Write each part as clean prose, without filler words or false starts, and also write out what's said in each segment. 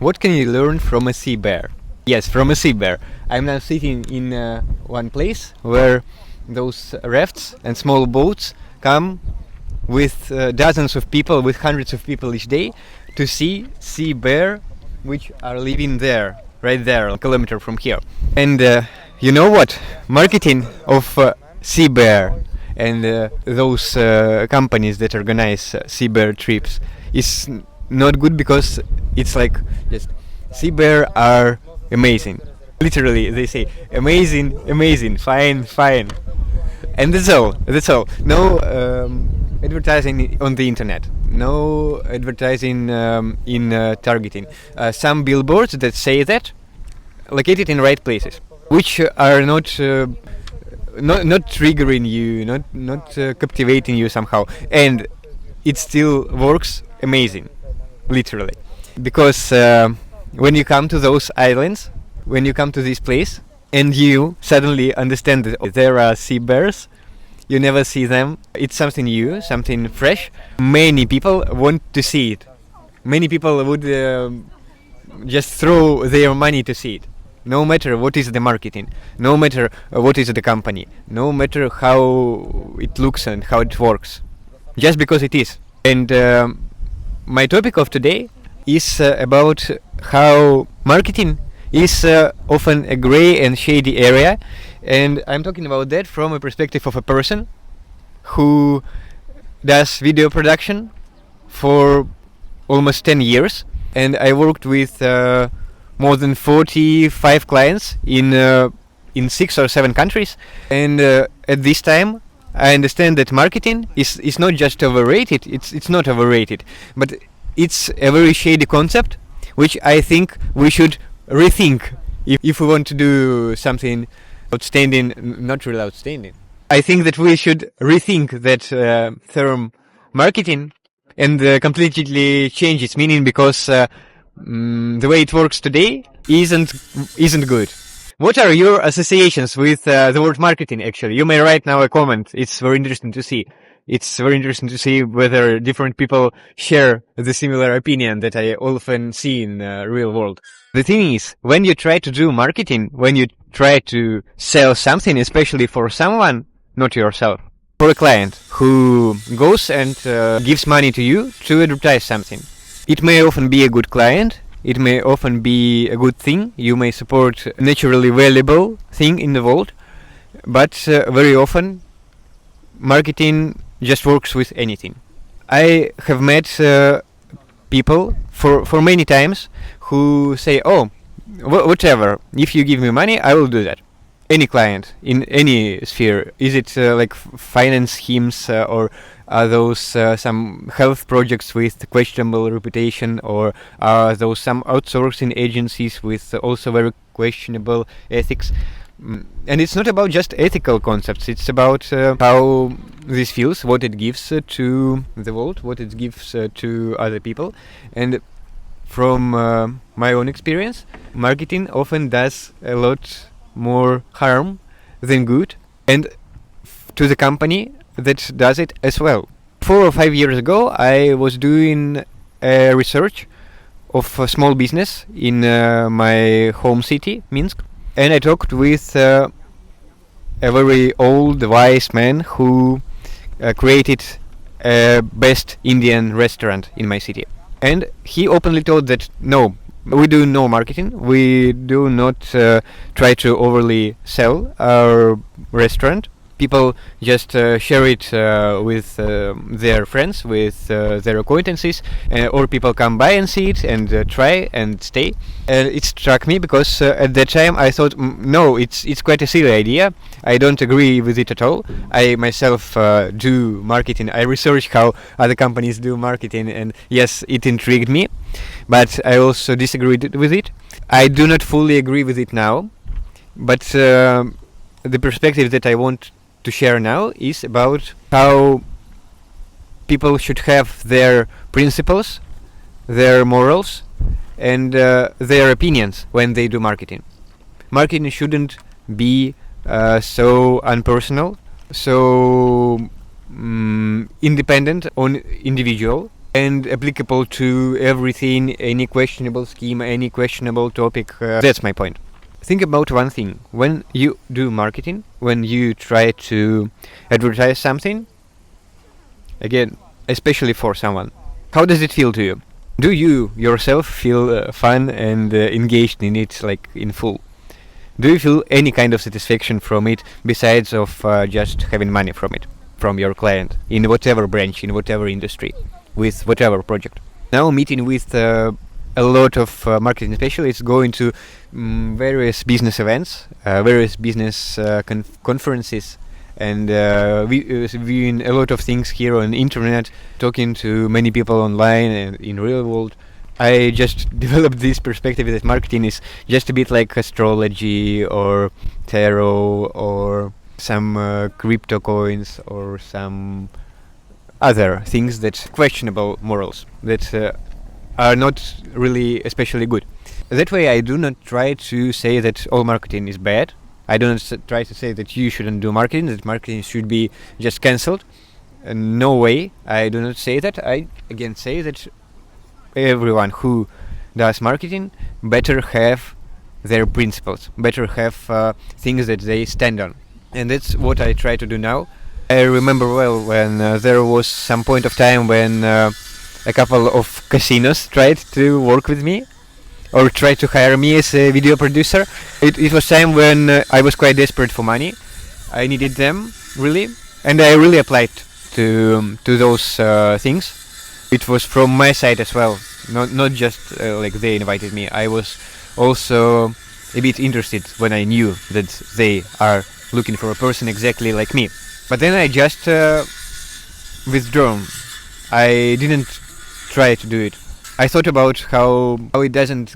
What can you learn from a sea bear? Yes, from a sea bear. I'm now sitting in one place where those rafts and small boats come with dozens of people, with hundreds of people each day to see sea bear, which are living there, right there, a kilometer from here. And you know what? Marketing of sea bear and those companies that organize sea bear trips is not good, because it's like just sea bear are amazing. Literally, they say amazing, amazing, fine, fine, and that's all. That's all. No advertising on the internet. No advertising in targeting. Some billboards that say that, located in right places, which are not triggering you, not captivating you somehow, and it still works amazing, literally, because when you come to those islands, when you come to this place, and you suddenly understand that there are sea bears, you never see them. It's something new, something fresh. Many people want to see it. Many people would just throw their money to see it. No matter what is the marketing, no matter what is the company, no matter how it looks and how it works, just because it is. And my topic of today is about how marketing is often a gray and shady area, and I'm talking about that from a perspective of a person who does video production for almost 10 years, and I worked with more than 45 clients in 6 or 7 countries, and at this time I understand that marketing is not just overrated. It's not overrated, but it's a very shady concept, which I think we should rethink if we want to do something outstanding. Not really outstanding. I think that we should rethink that term marketing and completely change its meaning, because the way it works today isn't good. What are your associations with the word marketing? Actually, you may write now a comment. It's very interesting to see. It's very interesting to see whether different people share the similar opinion that I often see in real world. The thing is, when you try to do marketing, when you try to sell something, especially for someone, not yourself, for a client who goes and gives money to you to advertise something, it may often be a good client. It may often be a good thing. You may support a naturally valuable thing in the world, but very often marketing just works with anything. I have met people for many times who say, "Oh, whatever. If you give me money, I will do that." Any client in any sphere. Is it like finance schemes, or are those some health projects with questionable reputation, or are those some outsourcing agencies with also very questionable ethics? And it's not about just ethical concepts. It's about how this feels, what it gives to the world, what it gives to other people. And from my own experience, marketing often does a lot more harm than good, and to the company that does it as well. 4 or 5 years ago, I was doing a research of a small business in my home city, Minsk, and I talked with a very old, wise man who created a best Indian restaurant in my city. And he openly told that no, we do no marketing. We do not try to overly sell our restaurant. People just share it with their friends, with their acquaintances, or people come by and see it and try and stay. It struck me because at that time I thought, no, it's quite a silly idea. I don't agree with it at all. I myself do marketing. I research how other companies do marketing, and yes, it intrigued me, but I also disagreed with it. I do not fully agree with it now, but the perspective that I want to share now is about how people should have their principles, their morals, and their opinions when they do marketing. Marketing shouldn't be so unpersonal, so independent on individual. and applicable to everything, any questionable scheme, any questionable topic. That's my point. Think about one thing. When you do marketing, when you try to advertise something, again, especially for someone, how does it feel to you? Do you yourself feel fun and engaged in it, like in full? Do you feel any kind of satisfaction from it besides of just having money from it, from your client, in whatever branch, in whatever industry, with whatever project? Now meeting with a lot of marketing specialists, going to various business events, various business conferences, and viewing a lot of things here on the internet, talking to many people online and in real world. I just developed this perspective that marketing is just a bit like astrology or tarot or some crypto coins or some other things that questionable morals that are not really especially good. That way I do not try to say that all marketing is bad. I do not try to say that you shouldn't do marketing, that marketing should be just cancelled. No way, I do not say that. I again say that everyone who does marketing better have their principles, better have things that they stand on. And that's what I try to do now. I remember well when there was some point of time when a couple of casinos tried to work with me or tried to hire me as a video producer. It was time when I was quite desperate for money. I needed them, really, and I really applied to those things. It was from my side as well, not just like they invited me. I was also a bit interested when I knew that they are looking for a person exactly like me. But then I just withdrawn. I didn't try to do it. I thought about how it doesn't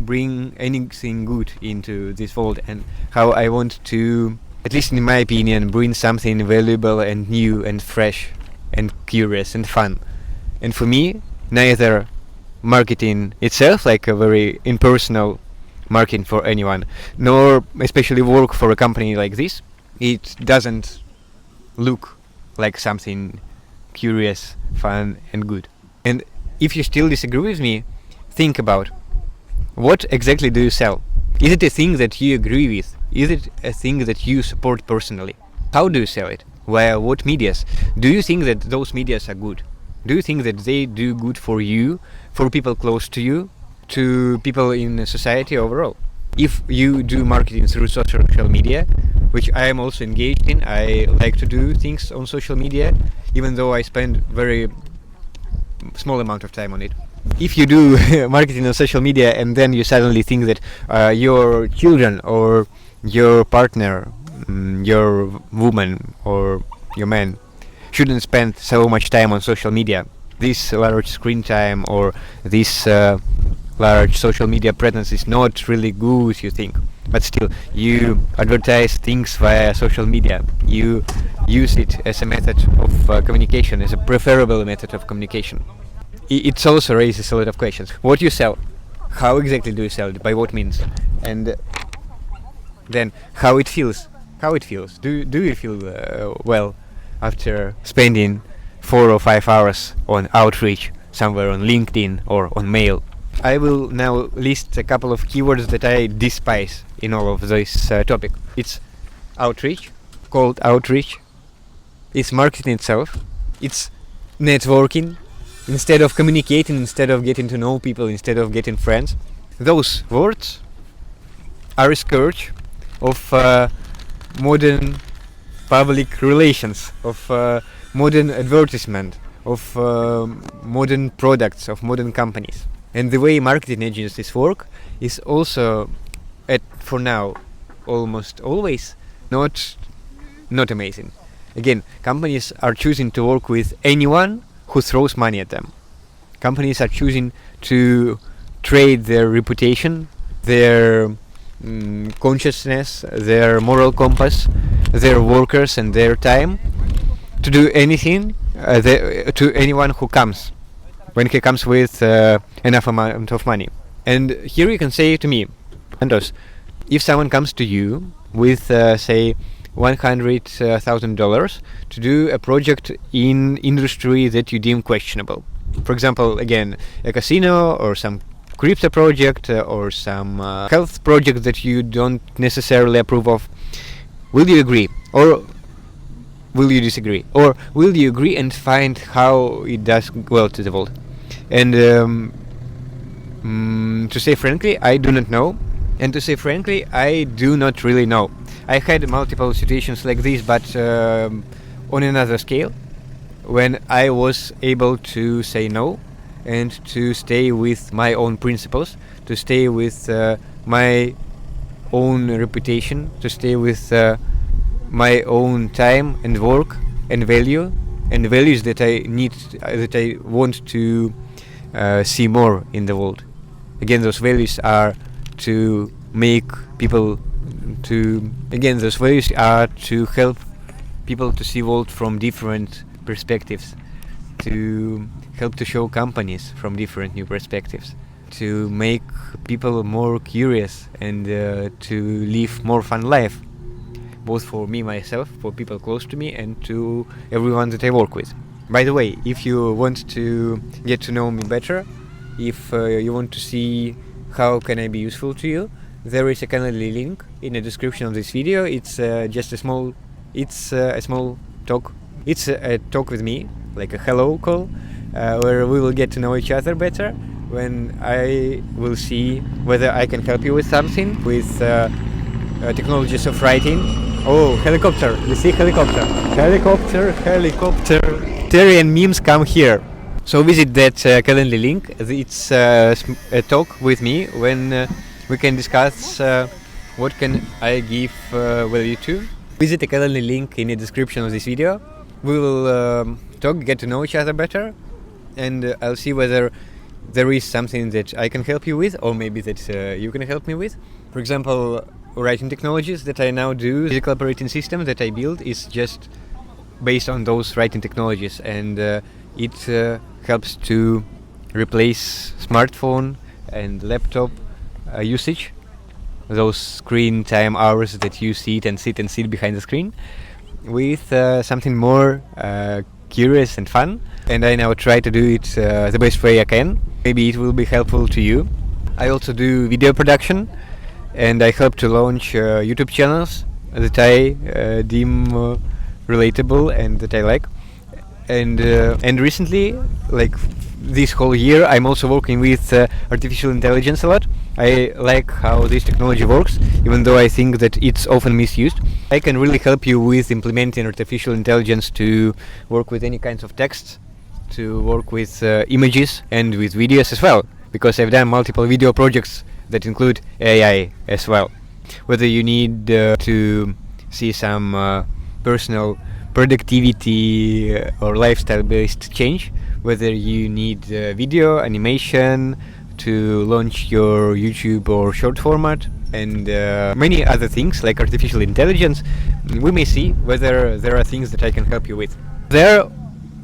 bring anything good into this world, and how I want to, at least in my opinion, bring something valuable and new and fresh and curious and fun. And for me, neither marketing itself, like a very impersonal marketing for anyone, nor especially work for a company like this, it doesn't look like something curious, fun and good. And if you still disagree with me, think about what exactly do you sell? Is it a thing that you agree with? Is it a thing that you support personally? How do you sell it? Via what medias? Do you think that those medias are good? Do you think that they do good for you, for people close to you, to people in society overall? If you do marketing through social media, which I am also engaged in, I like to do things on social media, even though I spend very small amount of time on it. If you do marketing on social media and then you suddenly think that your children or your partner, your woman or your man shouldn't spend so much time on social media, this large screen time or this large social media presence is not really good, you think, but still you advertise things via social media, you use it as a method of communication, as a preferable method of communication. It also raises a lot of questions. What you sell, how exactly do you sell it, by what means, and then how it feels. Do you feel well after spending 4 or 5 hours on outreach somewhere on LinkedIn or on mail? I will now list a couple of keywords that I despise in all of this topic. It's outreach, cold outreach, it's marketing itself, it's networking, instead of communicating, instead of getting to know people, instead of getting friends. Those words are a scourge of modern public relations, of modern advertisement, of modern products, of modern companies. And the way marketing agencies work is also, for now, almost always not amazing. Again, companies are choosing to work with anyone who throws money at them. Companies are choosing to trade their reputation, their consciousness, their moral compass, their workers and their time to do anything to anyone who comes, when he comes with enough amount of money. And here you can say to me, Antos, if someone comes to you with say $100,000 to do a project in industry that you deem questionable, For example, again, a casino or some crypto project or some health project that you don't necessarily approve of. Will you agree, or will you disagree, or will you agree and find how it does well to the world? And to say frankly, I do not know, and to say frankly, I do not really know. I had multiple situations like this, but on another scale, when I was able to say no and to stay with my own principles, to stay with my own reputation, to stay with my own time and work and values that I need, that I want to see more in the world. Again, those values are to make people those values are to help people to see world from different perspectives, to help to show companies from different new perspectives, to make people more curious and to live more fun life, both for me myself, for people close to me, and to everyone that I work with. By the way, if you want to get to know me better, if you want to see how can I be useful to you, there is a Calendly link in the description of this video. It's just a small talk. It's a talk with me, like a hello call, where we will get to know each other better, when I will see whether I can help you with something, with technologies of writing. Oh, helicopter! You see helicopter! Helicopter! Terry and memes come here. So visit that Calendly link. It's a talk with me when we can discuss what can I give value to. Visit the Calendly link in the description of this video. We will talk, get to know each other better, and I'll see whether there is something that I can help you with, or maybe that you can help me with. For example, writing technologies that I now do, physical operating system that I build is just based on those writing technologies, and it helps to replace smartphone and laptop usage, those screen time hours that you sit behind the screen, with something more curious and fun. And I now try to do it the best way I can. Maybe it will be helpful to you. I also do video production, and I help to launch YouTube channels that I deem relatable and that I like. And recently, like this whole year, I'm also working with artificial intelligence a lot. I like how this technology works, even though I think that it's often misused. I can really help you with implementing artificial intelligence to work with any kinds of texts, to work with images and with videos as well, because I've done multiple video projects that include AI as well. Whether you need to see some personal productivity or lifestyle-based change, whether you need video, animation, to launch your YouTube or short format, and many other things like artificial intelligence, we may see whether there are things that I can help you with. There,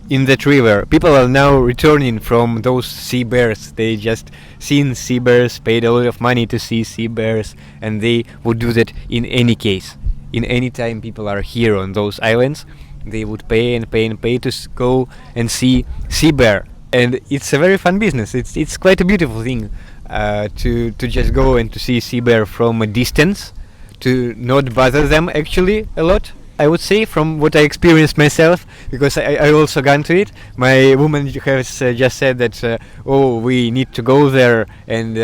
in that river, people are now returning from those sea bears. They just seen sea bears, paid a lot of money to see sea bears, and they would do that in any case. In any time people are here on those islands, they would pay and pay and pay to go and see sea bear. And it's a very fun business. It's quite a beautiful thing to just go and to see sea bear from a distance, to not bother them actually a lot, I would say, from what I experienced myself, because I also gone to it. My woman has just said that we need to go there, and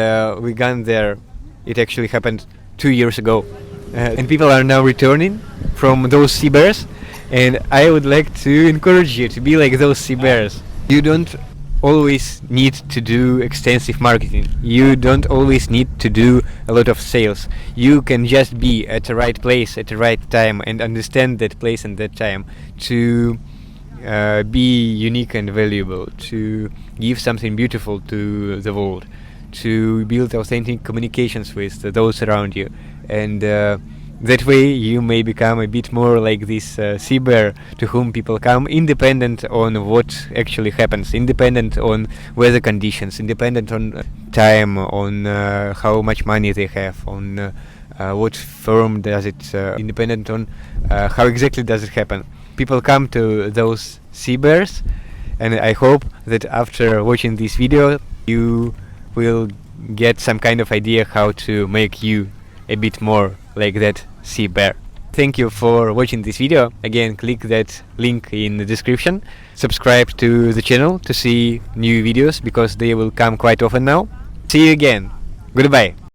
we gone there. It actually happened 2 years ago, and people are now returning from those sea bears, and I would like to encourage you to be like those sea bears. You don't always need to do extensive marketing. You don't always need to do a lot of sales. You can just be at the right place at the right time and understand that place and that time to be unique and valuable, to give something beautiful to the world, to build authentic communications with those around you, and that way you may become a bit more like this sea bear to whom people come, independent on what actually happens, independent on weather conditions, independent on time, on how much money they have, on what firm does it, independent on how exactly does it happen. People come to those sea bears and I hope that after watching this video you will get some kind of idea how to make you a bit more like that sea bear. Thank you for watching this video. Again, click that link in the description. Subscribe to the channel to see new videos because they will come quite often now. See you again. Goodbye.